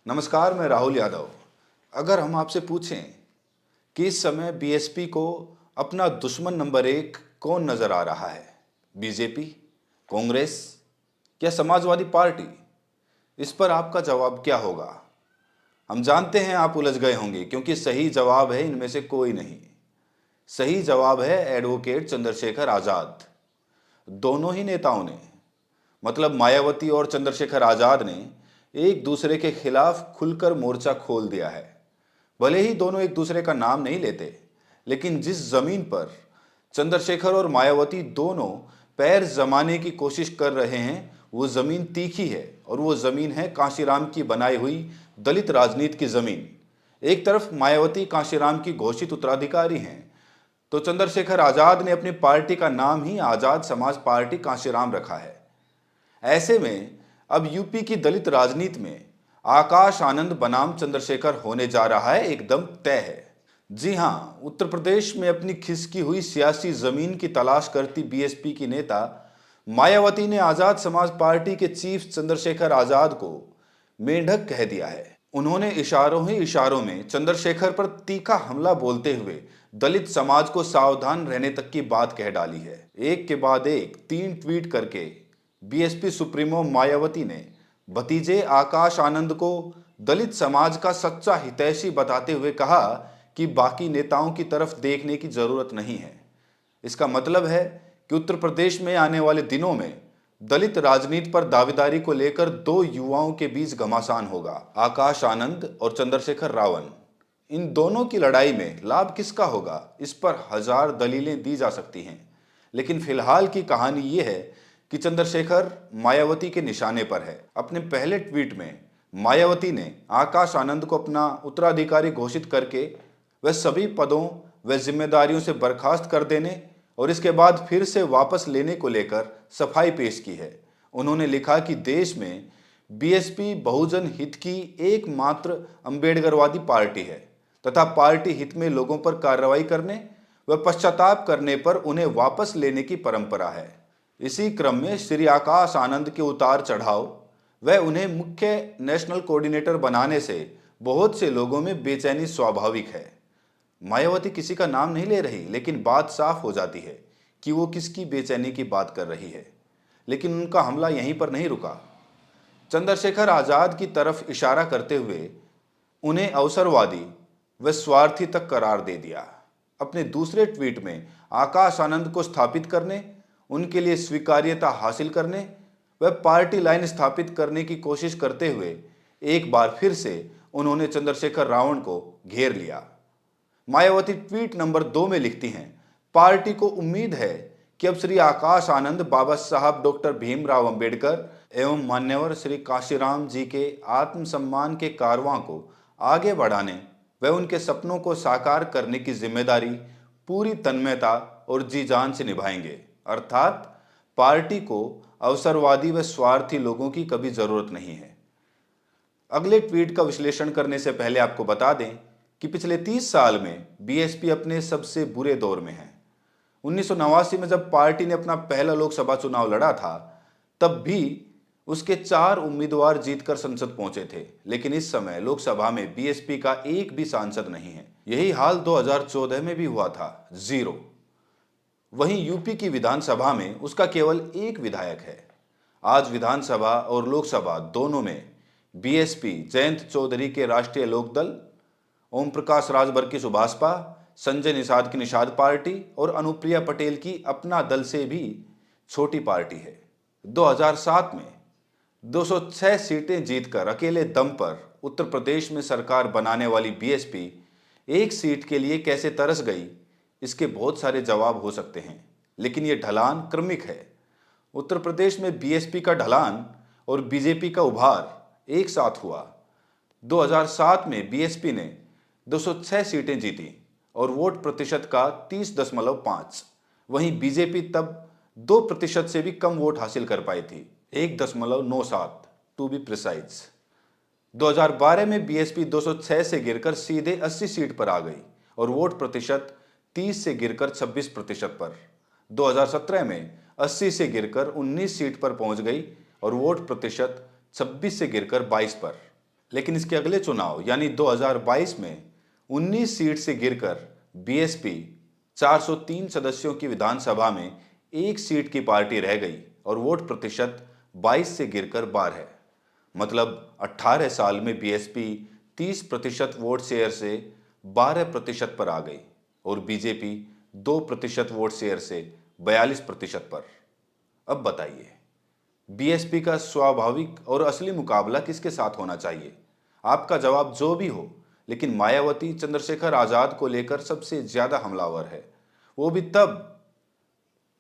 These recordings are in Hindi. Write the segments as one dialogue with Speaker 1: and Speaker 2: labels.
Speaker 1: नमस्कार, मैं राहुल यादव। अगर हम आपसे पूछें कि इस समय बीएसपी को अपना दुश्मन नंबर एक कौन नजर आ रहा है, बीजेपी, कांग्रेस या समाजवादी पार्टी, इस पर आपका जवाब क्या होगा? हम जानते हैं आप उलझ गए होंगे क्योंकि सही जवाब है इनमें से कोई नहीं। सही जवाब है एडवोकेट चंद्रशेखर आजाद। दोनों ही नेताओं ने, मतलब मायावती और चंद्रशेखर आजाद ने, एक दूसरे के खिलाफ खुलकर मोर्चा खोल दिया है। भले ही दोनों एक दूसरे का नाम नहीं लेते, लेकिन जिस जमीन पर चंद्रशेखर और मायावती दोनों पैर जमाने की कोशिश कर रहे हैं, वो जमीन तीखी है और वो जमीन है कांशीराम की बनाई हुई दलित राजनीति की जमीन। एक तरफ मायावती कांशीराम की घोषित उत्तराधिकारी हैं, तो चंद्रशेखर आजाद ने अपनी पार्टी का नाम ही आजाद समाज पार्टी कांशीराम रखा है। ऐसे में अब यूपी की दलित राजनीति में आकाश आनंद बनाम चंद्रशेखर होने जा रहा है, एकदम तय है। जी हां, उत्तर प्रदेश में अपनी खिसकी हुई सियासी जमीन की तलाश करती बीएसपी की नेता मायावती ने आजाद समाज पार्टी के चीफ चंद्रशेखर आजाद को मेंढक कह दिया है। उन्होंने इशारों ही इशारों में चंद्रशेखर पर तीखा हमला बोलते हुए दलित समाज को सावधान रहने तक की बात कह डाली है। एक के बाद एक 3 ट्वीट करके बीएसपी सुप्रीमो मायावती ने भतीजे आकाश आनंद को दलित समाज का सच्चा हितैषी बताते हुए कहा कि बाकी नेताओं की तरफ देखने की जरूरत नहीं है। इसका मतलब है कि उत्तर प्रदेश में आने वाले दिनों में दलित राजनीति पर दावेदारी को लेकर दो युवाओं के बीच घमासान होगा, आकाश आनंद और चंद्रशेखर रावण। इन दोनों की लड़ाई में लाभ किसका होगा, इस पर हजार दलीलें दी जा सकती हैं, लेकिन फिलहाल की कहानी यह है कि चंद्रशेखर मायावती के निशाने पर है। अपने पहले ट्वीट में मायावती ने आकाश आनंद को अपना उत्तराधिकारी घोषित करके वह सभी पदों व जिम्मेदारियों से बर्खास्त कर देने और इसके बाद फिर से वापस लेने को लेकर सफाई पेश की है। उन्होंने लिखा कि देश में बीएसपी बहुजन हित की एकमात्र अंबेडकरवादी पार्टी है तथा पार्टी हित में लोगों पर कार्रवाई करने व पश्चाताप करने पर उन्हें वापस लेने की परंपरा है। इसी क्रम में श्री आकाश आनंद के उतार चढ़ाव व उन्हें मुख्य नेशनल कोऑर्डिनेटर बनाने से बहुत से लोगों में बेचैनी स्वाभाविक है। मायावती किसी का नाम नहीं ले रही, लेकिन बात साफ हो जाती है कि वो किसकी बेचैनी की बात कर रही है। लेकिन उनका हमला यहीं पर नहीं रुका। चंद्रशेखर आजाद की तरफ इशारा करते हुए उन्हें अवसरवादी व स्वार्थी तक करार दे दिया। अपने दूसरे ट्वीट में आकाश आनंद को स्थापित करने, उनके लिए स्वीकार्यता हासिल करने व पार्टी लाइन स्थापित करने की कोशिश करते हुए एक बार फिर से उन्होंने चंद्रशेखर रावण को घेर लिया। मायावती ट्वीट नंबर 2 में लिखती हैं, पार्टी को उम्मीद है कि अब श्री आकाश आनंद बाबा साहब डॉक्टर भीमराव अंबेडकर एवं मान्यवर श्री काशीराम जी के आत्मसम्मान के कारवां को आगे बढ़ाने व उनके सपनों को साकार करने की जिम्मेदारी पूरी तन्मयता और जी जान से निभाएंगे। अर्थात पार्टी को अवसरवादी व स्वार्थी लोगों की कभी जरूरत नहीं है। अगले ट्वीट का विश्लेषण करने से पहले आपको बता दें कि पिछले 30 साल में बीएसपी अपने सबसे बुरे दौर में है। 1989 में जब पार्टी ने अपना पहला लोकसभा चुनाव लड़ा था, तब भी उसके 4 उम्मीदवार जीतकर संसद पहुंचे थे, लेकिन इस समय लोकसभा में बीएसपी का एक भी सांसद नहीं है। यही हाल 2014 में भी हुआ था, 0। वहीं यूपी की विधानसभा में उसका केवल एक विधायक है। आज विधानसभा और लोकसभा दोनों में बीएसपी जयंत चौधरी के राष्ट्रीय लोकदल, ओम प्रकाश राजभर की सुभाषपा, संजय निषाद की निषाद पार्टी और अनुप्रिया पटेल की अपना दल से भी छोटी पार्टी है। 2007 में 206 सीटें जीतकर अकेले दम पर उत्तर प्रदेश में सरकार बनाने वाली बीएसपी एक सीट के लिए कैसे तरस गई, इसके बहुत सारे जवाब हो सकते हैं, लेकिन ये ढलान क्रमिक है। उत्तर प्रदेश में बीएसपी का ढलान और बीजेपी का उभार एक साथ हुआ। 2007 में बीएसपी ने 206 सीटें जीती और वोट प्रतिशत का 30.5। वहीं बीजेपी तब 2% से भी कम वोट हासिल कर पाई थी, 1.97 टू बी प्रिसाइज। 2012 में बीएसपी 206 से गिरकर सीधे 80 सीट पर आ गई और वोट प्रतिशत 30 से गिरकर 26% पर। 2017 में 80 से गिरकर 19 सीट पर पहुंच गई और वोट प्रतिशत 26 से गिरकर 22 पर। लेकिन इसके अगले चुनाव यानी 2022 में 19 सीट से गिरकर बीएसपी 403 सदस्यों की विधानसभा में एक सीट की पार्टी रह गई और वोट प्रतिशत 22 से गिरकर 12 है। मतलब 18 साल में बीएसपी 30% वोट शेयर से 12% पर आ गई और बीजेपी 2% वोट शेयर से 42% पर। अब बताइए, बीएसपी का स्वाभाविक और असली मुकाबला किसके साथ होना चाहिए? आपका जवाब जो भी हो, लेकिन मायावती चंद्रशेखर आजाद को लेकर सबसे ज्यादा हमलावर है। वो भी तब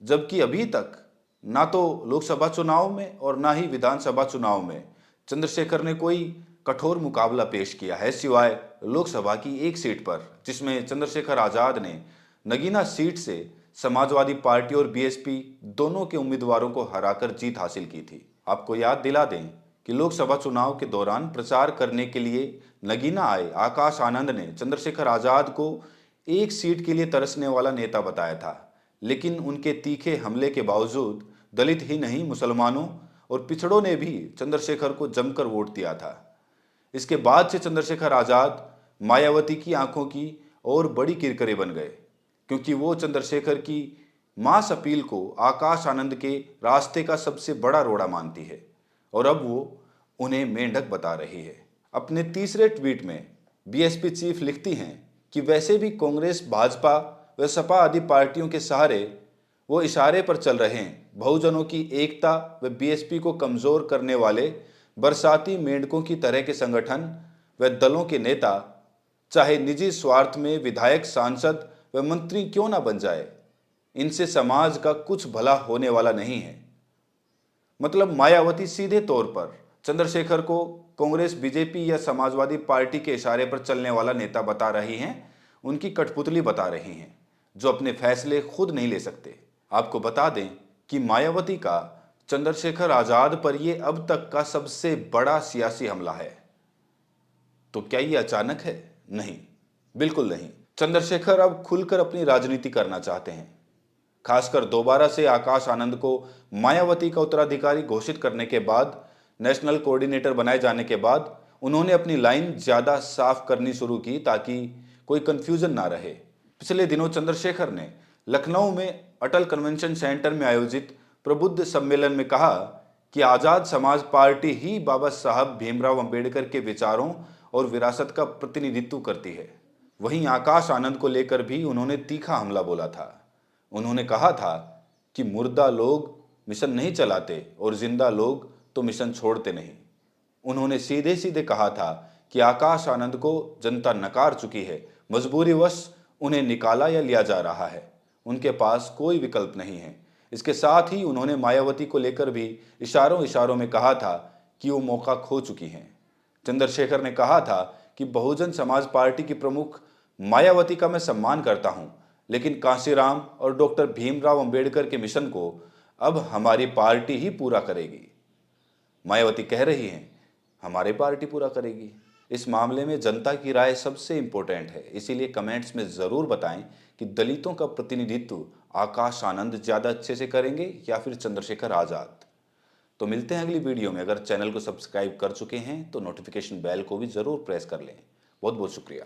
Speaker 1: जबकि अभी तक ना तो लोकसभा चुनाव में और ना ही विधानसभा चुनाव में चंद्रशेखर ने कोई कठोर मुकाबला पेश किया है, सिवाय लोकसभा की एक सीट पर, जिसमें चंद्रशेखर आजाद ने नगीना सीट से समाजवादी पार्टी और बीएसपी दोनों के उम्मीदवारों को हराकर जीत हासिल की थी। आपको याद दिला दें कि लोकसभा चुनाव के दौरान प्रचार करने के लिए नगीना आए आकाश आनंद ने चंद्रशेखर आजाद को एक सीट के लिए तरसने वाला नेता बताया था, लेकिन उनके तीखे हमले के बावजूद दलित ही नहीं, मुसलमानों और पिछड़ों ने भी चंद्रशेखर को जमकर वोट दिया था। इसके बाद से चंद्रशेखर आजाद मायावती की आंखों की और बड़ी किरकिरे बन गए, क्योंकि वो चंद्रशेखर की मास अपील को आकाश आनंद के रास्ते का सबसे बड़ा रोड़ा मानती है और अब वो उन्हें मेंढक बता रही है। अपने तीसरे ट्वीट में बीएसपी चीफ लिखती हैं कि वैसे भी कांग्रेस, भाजपा व सपा आदि पार्टियों के सहारे वो इशारे पर चल रहे हैं। बहुजनों की एकता व बीएसपी को कमजोर करने वाले बरसाती मेंढकों की तरह के संगठन व दलों के नेता चाहे निजी स्वार्थ में विधायक, सांसद व मंत्री क्यों ना बन जाए, इनसे समाज का कुछ भला होने वाला नहीं है। मतलब मायावती सीधे तौर पर चंद्रशेखर को कांग्रेस, बीजेपी या समाजवादी पार्टी के इशारे पर चलने वाला नेता बता रही हैं, उनकी कठपुतली बता रही हैं, जो अपने फैसले खुद नहीं ले सकते। आपको बता दें कि मायावती का चंद्रशेखर आजाद पर यह अब तक का सबसे बड़ा सियासी हमला है। तो क्या ये अचानक है? नहीं, बिल्कुल नहीं। चंद्रशेखर अब खुलकर अपनी राजनीति करना चाहते हैं। खासकर दोबारा से आकाश आनंद को मायावती का उत्तराधिकारी घोषित करने के बाद, नेशनल कोऑर्डिनेटर बनाए जाने के बाद उन्होंने अपनी लाइन ज्यादा साफ करनी शुरू की ताकि कोई कंफ्यूजन ना रहे। पिछले दिनों चंद्रशेखर ने लखनऊ में अटल कन्वेंशन सेंटर में आयोजित प्रबुद्ध सम्मेलन में कहा कि आजाद समाज पार्टी ही बाबा साहब भीमराव अंबेडकर के विचारों और विरासत का प्रतिनिधित्व करती है। वहीं आकाश आनंद को लेकर भी उन्होंने तीखा हमला बोला था। उन्होंने कहा था कि मुर्दा लोग मिशन नहीं चलाते और जिंदा लोग तो मिशन छोड़ते नहीं। उन्होंने सीधे सीधे कहा था कि आकाश आनंद को जनता नकार चुकी है, मजबूरीवश उन्हें निकाला या लिया जा रहा है, उनके पास कोई विकल्प नहीं है। इसके साथ ही उन्होंने मायावती को लेकर भी इशारों इशारों में कहा था कि वो मौका खो चुकी हैं। चंद्रशेखर ने कहा था कि बहुजन समाज पार्टी की प्रमुख मायावती का मैं सम्मान करता हूं, लेकिन कांशीराम और डॉक्टर भीमराव अंबेडकर के मिशन को अब हमारी पार्टी ही पूरा करेगी। मायावती कह रही हैं, हमारी पार्टी पूरा करेगी। इस मामले में जनता की राय सबसे इंपॉर्टेंट है, इसीलिए कमेंट्स में जरूर बताएं कि दलितों का प्रतिनिधित्व आकाश आनंद ज्यादा अच्छे से करेंगे या फिर चंद्रशेखर आजाद। तो मिलते हैं अगली वीडियो में। अगर चैनल को सब्सक्राइब कर चुके हैं तो नोटिफिकेशन बेल को भी जरूर प्रेस कर लें। बहुत बहुत शुक्रिया।